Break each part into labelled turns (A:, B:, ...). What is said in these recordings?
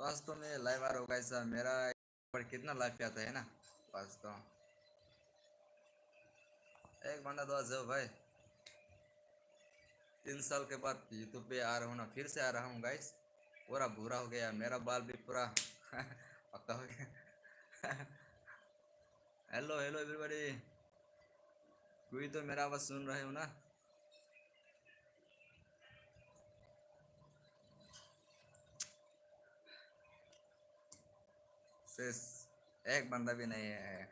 A: वास्तव में लाइव आ रहा होगा ऐसा मेरा पर कितना लाइव पे आता है ना। वास्तव एक बंदा तो आ जाओ भाई। 3 साल के बाद यूट्यूब पे आ रहा हूँ ना, फिर से आ रहा हूँ गाइस। पूरा भूरा हो गया मेरा बाल भी पूरा पक्का हो गया। हेलो हेलो एवरीबॉडी, कोई तो मेरा आवाज सुन रहे हो ना? शेष एक बंदा भी नहीं है।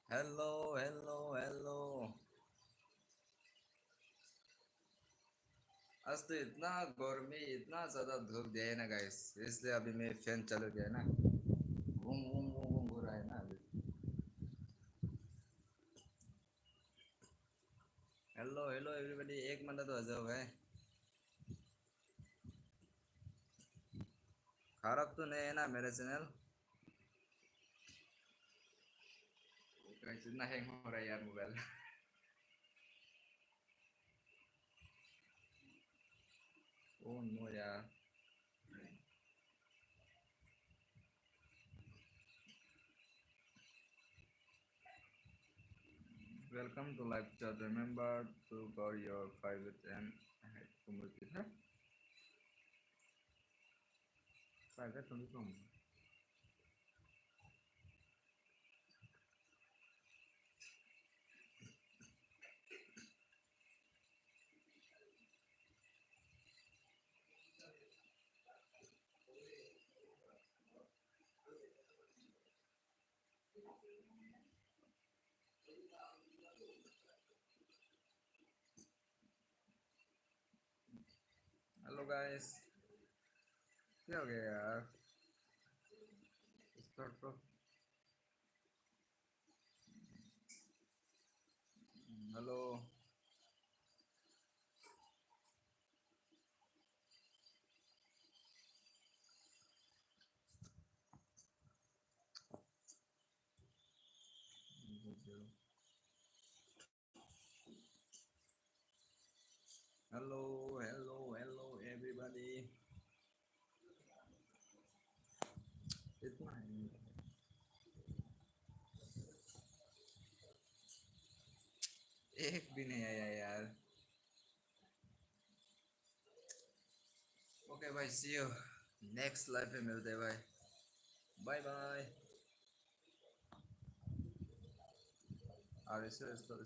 A: Hello hello hello. आज तो इतना गर्मी, इतना ज्यादा धूप दिया है ना गाइस, इसलिए अभी मैं फैन चालू किया है ना। घूम घूम घूम घूम हो रहा है ना अभी। हेलो हेलो एवरीबॉडी, एक बंदा तो आ जाओ भाई। खराब तो नहीं है ना मेरा चैनल? गाइस इतना हैंग हो रहा है यार मोबाइल। ओ नो यार। Welcome to live chat. Remember to cover your private and community. है? Private only from. Hello guys, क्या हो गया यार? स्टार्ट तो hello. Hello hello hello everybody. इतना है, एक भी नहीं आया यार। ओके भाई, सी यू नेक्स्ट लाइफ में मिलते हैं भाई। Bye bye. R S S तो